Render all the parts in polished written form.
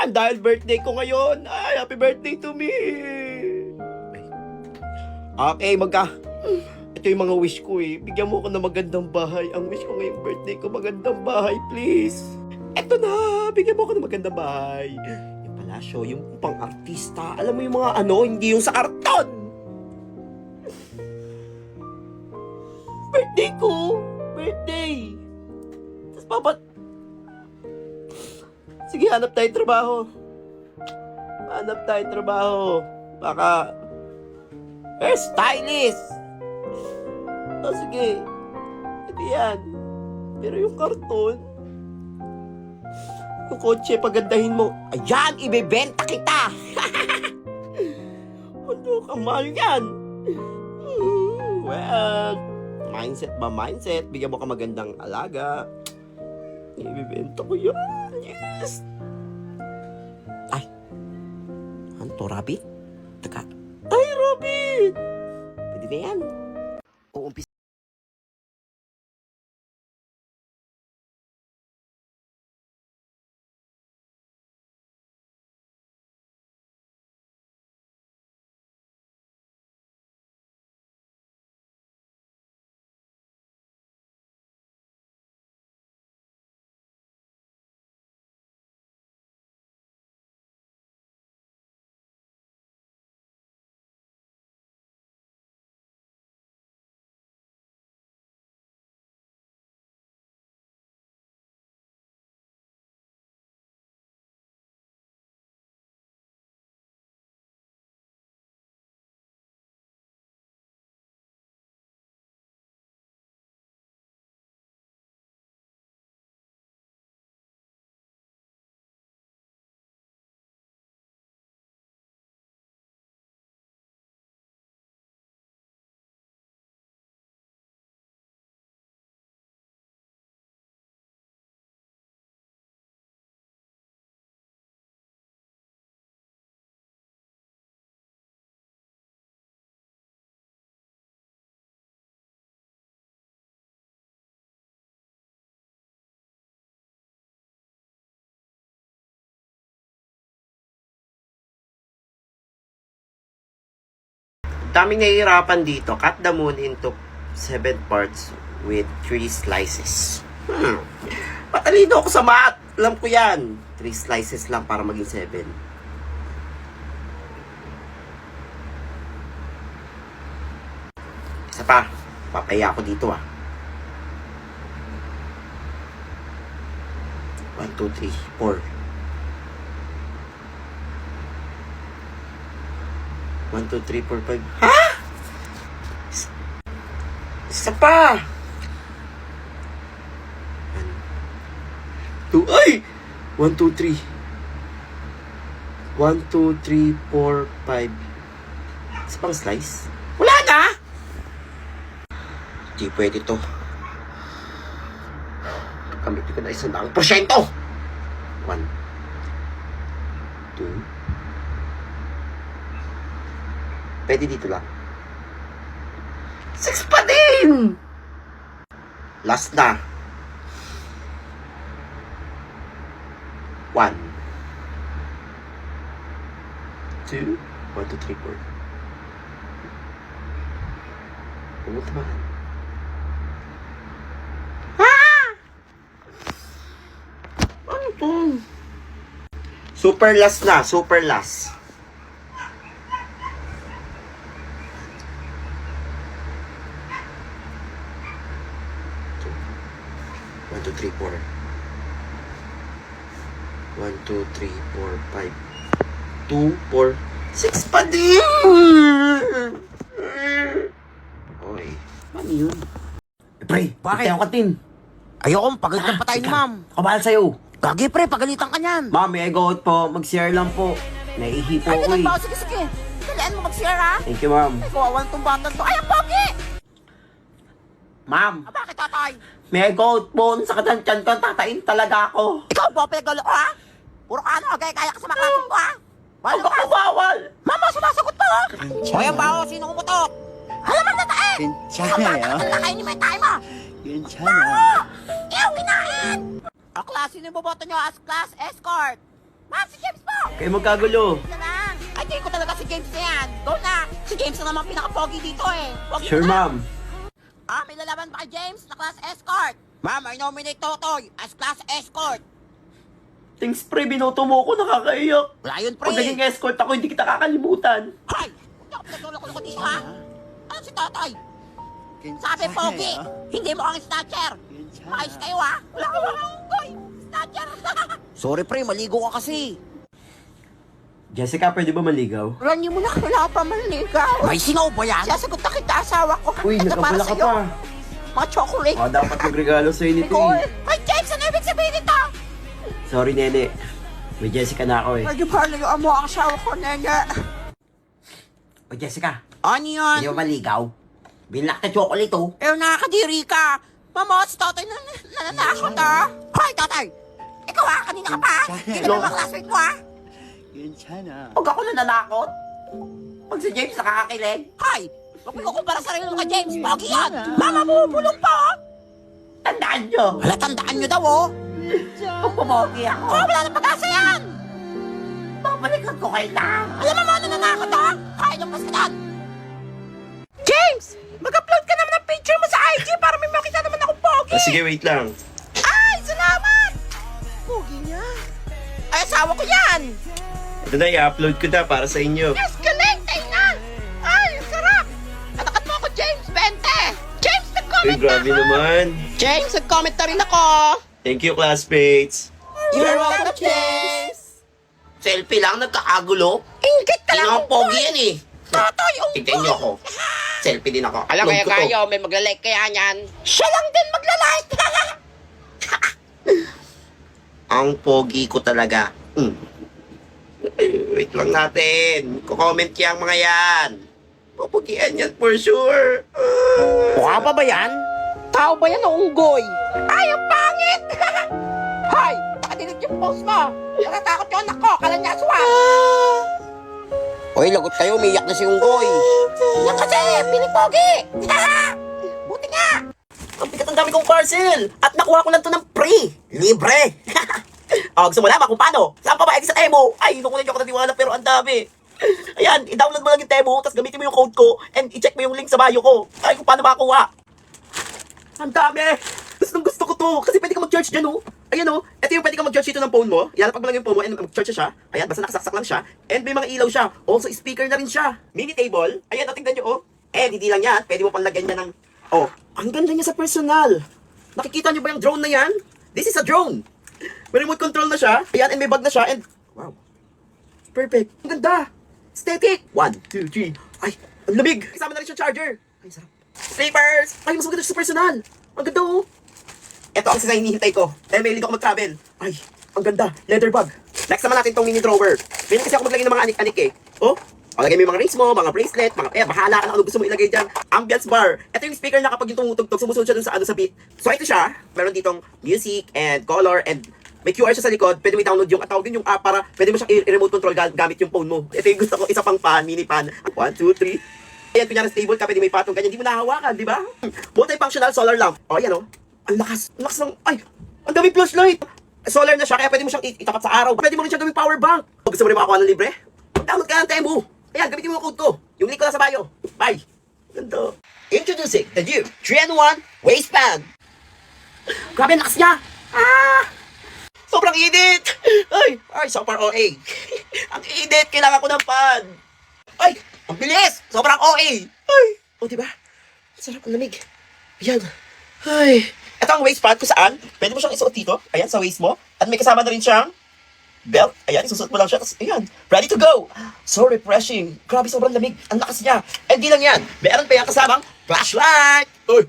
yan dahil birthday ko ngayon. Ay, happy birthday to me. Okay, ito yung mga wish ko eh. Bigyan mo ko ng magandang bahay. Ang wish ko ngayong birthday ko, magandang bahay, please. Eto na, bigyan mo ko ng magandang bahay. Yung palasyo, yung pang-artista. Alam mo yung mga hindi yung sa karton. Birthday ko. Birthday. Tapos sige, hanap tayo trabaho. Baka hairstylist. Sige. Ito yan. Pero yung karton, yung kotse, pagandahin mo. Ayan, ibebenta kita. Ano ka, mahal yan. Well, mindset. Bigyan mo ka magandang alaga. Ibebenta ko yan. Yes. Ay. Ano to, rabbit? Teka. Ay, rabbit! Pwede na yan. Uumpisa. Daming nahihirapan dito. Cut the moon into 7 parts with 3 slices. Patalino ako sa math. Alam ko yan. 3 slices lang para maging 7. Isa pa. Papaya ako dito 1, 2, 3, 4. 1, 2, 3, 4, 5. Ha? Isa pa. 1, 2, ay! 1, 2, 3. 1, 2, 3, 4, 5. Isa pang slice? Wala na! Di pwede to. Gamitin ko na 100%. 1, 2. Pwede dito lang. 6 pa din! Last na. 1, 2, 1, 2, 3, 4. Umot naman. Ano to? Super last na. Super last. 1, 2, 3, 4. 1, 2, 3, 4, 5. 2, 4, 6 pa din! Oy, ano yun? Pre, Bakit? tayo katin. Ayoko, pagalitan pa tayo ni ma'am. Kabahal sa'yo. Gagi pre, pagalitan ka niyan. Ma'am, may go out po. Mag-share lang po. Naihi po Ay, ako ganun eh. ba? Sige, sige. Dalian mo mag-share ha. Thank you, ma'am. Ay, kawawan tong batang to. Ay, ang pogi! Ma'am, Bakit tatay? may go out po. Sa katansyan ko, tatain talaga ako. Ikaw po, pinagalo ko ha? Puro ka ano, kaya ka sa mga klaseng ko ha? Huwag ako bawal. Mama, sumasagot pa ha? O yan ba o, sino kumutok? Alam mo na tae! 괜찮아요. Ang lakay ni may tayo mo! 괜찮아요. Ew, kinain! O klase, sino yung boboto nyo as class escort? Ma'am, si James po! Kayo magkagulo. Na lang. Ay, tingin ko talaga si James na yan. Go na. Si James na naman pinaka-pogi dito eh. Pogi Sure, na lang. ma'am. May lalaban ba kay James na class escort? Ma'am, I nominate Totoy as class escort. Thanks, pre. Binoto mo ako. Nakakaiyak. Wala yun, pre. Pag naging escort ako, hindi kita kakalimutan. Hay! Hindi ako pinaguloko dito, ha? Ano si Totoy? Sabi, pogi, hindi mo ang snatcher. Ayos kayo, ha? Wala ka mga unggoy. Snatcher. Sorry, pre. Maligo ka kasi. Jessica, pwede ba maligaw? Ranyo mo na, wala pa manligaw. May singaw ba yan? Sasagot na kita, asawa ko. Uy, Ito para nagkabala ka sa'yo. pa. Mga chocolate. Dapat magregalo sa'yo nito Nicole. eh. Ay, James, ano ibig sabihin nito? Sorry, nene. May Jessica na ako eh. Medyo parlayuan mo ang asawa ko, nene. O, Jessica, Ano yun? hindi mo maligaw? Binlock na chocolate oh. Nakakadiri ka. Mama, si Totoy nananakot, ha? Hoy, Totoy! Ikaw, ha? Kanina ka pa? Hindi ka naman classmate mo, ha? Huwag ako nananakot. Pag si James nakakakilig. Hoy! Huwag mo kukumpara sarili mo kay James. Pogi yan. Mama mo, bulong pa, ha? Tandaan nyo. Hala, tandaan nyo daw, oh. Kung pumogi ako, Wala na pag-asa yan. babalikan ko kayo lang. Alam mo mga nananakot, ha? Kaya nung pasadan. James! Mag-upload ka naman ng picture mo sa IG para may makita naman akong pogi. Sige, wait lang. Ay, salamat! Pogi niya. Ay, asawa ko yan. Ito na, i-upload ko na para sa inyo. Escalate, tingnan! Ay, ang sarap! Atakat mo ako, James, 20! James, Uy, nag-comment grabe na ako! naman. James, nag-comment na rin ako! Thank you, classmates. You're welcome, James! Selfie lang, nagkakagulo. Ingit ka lang! Sino ang pogi yan eh? Totoy, Tignan nyo ako. Selfie din ako. Alam Upload ko to. may magla-like kaya niyan. Siya lang din magla-like! Ang pogi ko talaga. Wait lang natin. Kukomment yung mga yan. Pupugian yan for sure. Mukha pa ba yan? Tao ba yan o unggoy? Ay, ang pangit! Hoy, nakadilig yung post mo. Natatakot yung anak ko, kala niya aswang. Hoy, lagot kayo, umiyak na si unggoy. Yan kasi, pinipogi. Buti nga. Ang bigat ang dami kong parcel. At nakuha ko lang to ng free. Libre. Gusto mo naman kung paano? Saan pa ba exit sa Temo? Ay, naku na ako natiwala pero ang dami. Ayan, i-download mo lang yung Temo, tapos gamitin mo yung code ko, and i-check mo yung link sa bio ko. Ay, kung paano makakuha. Ang dami! Gusto ko to, kasi pwede ka mag-charge dyan, oh. Ayan, oh. Ito yung pwede ka mag-charge dito ng phone mo. Ilalapag mo lang yung phone mo, and mag-charge siya. Ayan, basta nakasaksak lang siya. And may mga ilaw siya. Also, speaker na rin siya. Mini table. Ayan, tingnan nyo, oh. And hindi lang yan, pwede mo pang lagyan niya ng... Oh, ang ganda niya sa personal. Nakikita niyo ba yung drone na yan? This is a drone. May remote control na siya. Ayan, and may bag na siya. And, wow. Perfect. Ang ganda. Aesthetic. 1, 2, 3. Ay, ang lamig. Kasama na rin siya charger. Ay, sarap. Sleepers. Ay, mas maganda siya sa personal. Ang ganda, oh. Ito ang sila hinihintay ko. Dahil may ako mag-travel. Ay, ang ganda. Leather bag. Next naman natin tong mini drawer. Pwede kasi ako maglagay ng mga anik-anik eh. Oh, o, lagay mo yung mga rings mo, mga bracelet, mga, bahala ka na ano gusto mo ilagay dyan. Ambience bar. Ito yung speaker na kapag yung tumutugtog, sumusunod siya dun sa ano sa beat. So, ito siya. Meron ditong music and color and may QR siya sa likod. Pwede mo i-download yung, tawag din yung app para pwede mo siyang i-remote control gamit yung phone mo. Ito yung gusto ko, isa pang pan, mini pan. 1, 2, 3. Ayan, kunyari stable ka, pwede may patong ganyan. Hindi mo nahawakan, di ba? Multifunctional solar lamp. O, ayan o. Ang lakas ng, ay, ang daming flashlight. Solar na siya, kaya pwede mo siyang itapat sa araw. Pwede mo rin siyang gawing power bank. Gusto mo rin makakuha ng libre? Download ka ng Temu. Ayan, gamitin mo yung code ko. Yung link ko lang sa bio. Bye. Ganto. Introducing the new 3-in-1 waistband. Grabe, ang lakas niya. Sobrang init. Ay, super OA. Ang init, kailangan ko ng fan. Ay, ang bilis. Sobrang OA. Ay, o diba? Sarap, ang lamig. Ayan. Ay. Ito ang waistband kung saan, pwede mo siyang isuot dito. Ayan, sa waist mo. At may kasama na rin siyang belt. Ayan, isusuot mo lang siya. Tapos, ayan, ready to go. So refreshing. Grabe, sobrang lamig. Ang lakas niya. And di lang yan. Meron pa yung kasamang flashlight. Uy,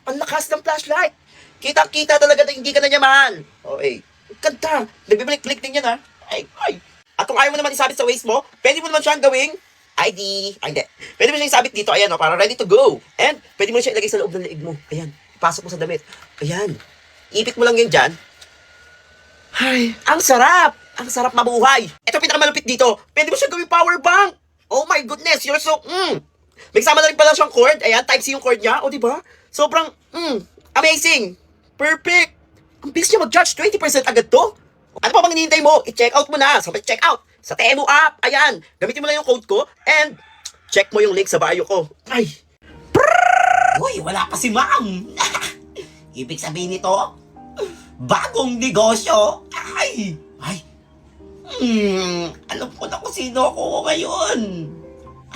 ang lakas ng flashlight. Kitang-kita talaga na hindi ka na niya mahal. Okay. Ganda. Nagbibalik-balik din yan, ha. Ay. At kung ayaw mo naman isabit sa waist mo, pwede mo naman siyang gawing ID. Ay, hindi. Pwede mo siyang isabit dito. Ayan, o, para ready to go. And pwede mo siya ilagay sa loob ng leeg mo. Ayan. Ipasok mo sa damit. Ayan. Ipit mo lang yan dyan. Ay, ang sarap! Ang sarap mabuhay! Ito pinakamalupit dito. Pwede mo siyang gawing power bank! Oh my goodness, you're so, May kasama na rin pala siyang cord. Ayan, Type-C yung cord niya. O, diba? Sobrang, amazing! Perfect! Ang bilis niya mag-charge, 20% agad to. Ano pa bang hinihintay mo? I-check out mo na sa check out sa Temu app. Ayan, gamitin mo lang yung code ko and check mo yung link sa bio ko. Ay. Uy, wala pa si ma'am. Ibig sabihin nito, bagong negosyo. Ay. Alam ko na kung sino ako ngayon.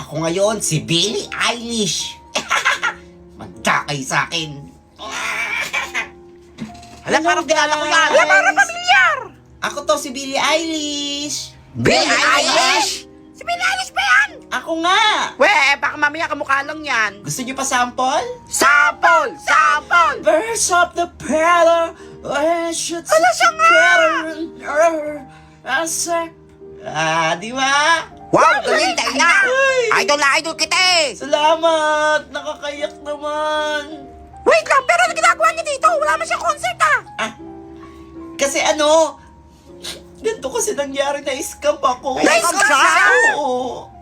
Ako ngayon, si Billie Eilish. Magkakay sa akin. Hala, parang kilala ko yan. Hala, parang pamilyar. Ako to, si Billie Eilish. Billie Eilish? Si Billie Eilish ba yan? Ako nga. Weh, baka mamaya kamukha lang yan. Gusto niyo pa sample? Sample! Sample! Birds of the petal, I should Ala, siya nga! Di ba? Wow, galing tayo na! Ay! Idol na idol kita eh! Salamat! Nakakayak naman! Wait lang, pero ano ginagawa niya dito? Wala man siyang concert ah! Kasi ganito kasi nangyari na scam ako. Na-scam siya? Oo.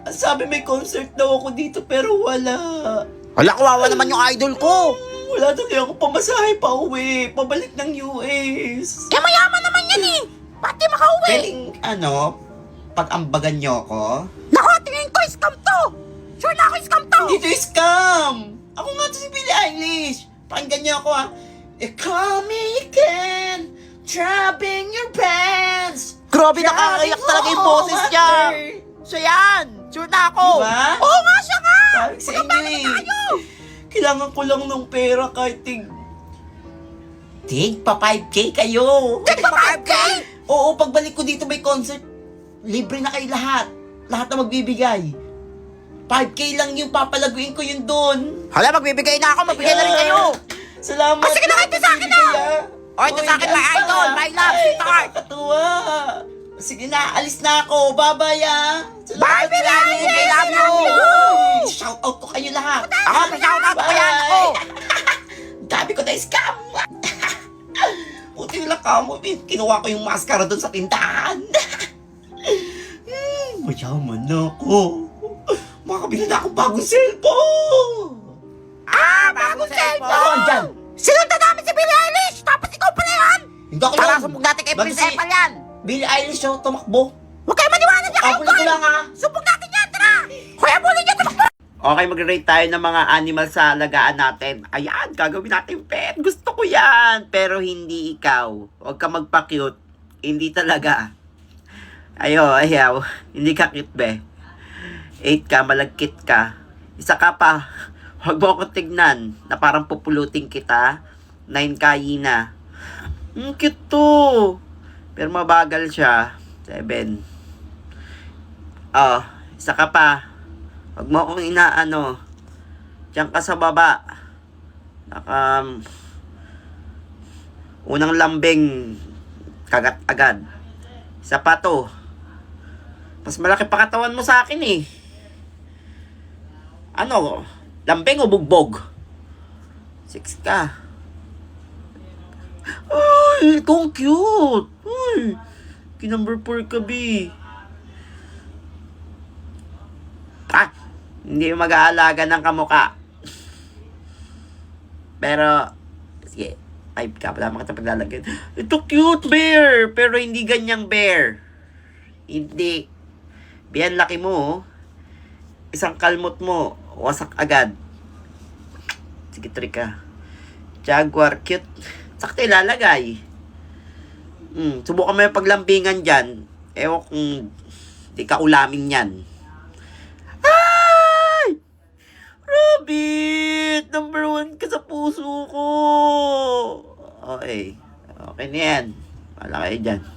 Sabi may concert daw ako dito pero wala. Hala, kawawa naman yung idol ko! Wala tuloy ako pamasahe pa uwi. Pabalik ng US. Kaya mayaman naman yan eh! Ba't di makauwi? Pwedeng pag-ambagan niyo ako? Naku, tingin ko scam to! Sure na ako scam to! Dito scam! Ako nga to si Billie Eilish. Pakinggan niyo ako call me again, dropping your pants. Grabe, nakakayak talaga yung boses niya! Siya yan! Sure na ako! Diba? Oo nga, siya nga! Sabi ko sa inyo kailangan ko lang ng pera kahit pa 5K kayo. Tig pa 5K? Oo, pagbalik ko dito may concert, libre na kayo lahat. Lahat na magbibigay. 5K lang yung papalaguin ko yun doon. Hala, magbibigay na ako, magbigay na rin kayo! Salamat. Sige na, ito sa akin na! O, ito sa akin, my idol, my love, sweetheart! Nakakatuwa. Sige na, alis na ako. Bye-bye, Bye, Billie Eilish! I love you! Shout out ko kayo lahat. Ako, pa-shoutout ko yan ako! Dami ko na scam. Buti lang ka mo, kinuha ko yung maskara doon sa tindahan. Mayaman na ako. Makakabili na akong bagong cellphone. Bagong Ako cellphone! andyan. Sinundan namin si Billie Eilish! Tapos ikaw pala yan! Hindi ako Tara, yan. sumbog natin kay Bago Prince si Epal yan! Billie Eilish yung tumakbo. Huwag kayo maniwala niya kayo, Abuli ko lang Sumbog natin yan, tara! Kuya, bully niya, tumakbo! Okay, mag-rate tayo ng mga animal sa alagaan natin. Ayan, gagawin natin pet. Gusto ko yan. Pero hindi ikaw. Huwag ka magpa-cute. Hindi talaga. Ayaw. Hindi ka cute, be. 8 ka, malagkit ka. Isa ka pa. Huwag mo akong tignan na parang pupulutin kita. 9 ka, Yina. Cute to. Pero mabagal siya. 7. Isa ka pa. Huwag mo akong inaano. Diyan ka sa baba. Unang lambing. Kagat agad. Isa pa to. Mas malaki pa katawan mo sa akin eh. Lambing o bugbog? 6 ka. Ay, ikaw ang cute. Ay, kinumber 4 ka, B. Hindi mag-aalaga ng kamuka. Pero, sige, 5 ka. Wala makita paglalagyan. Ito cute bear, pero hindi ganyang bear. Hindi. Biyan laki mo, isang kalmot mo, wasak agad. Sige, 3 ka. Jaguar, cute. Sakto ilalagay. Subukan mo yung paglambingan dyan. Ewan kung di ka ulamin yan. Ay! Rabbit! Number 1 ka sa puso ko. Okay. Okay na yan. Wala kayo dyan.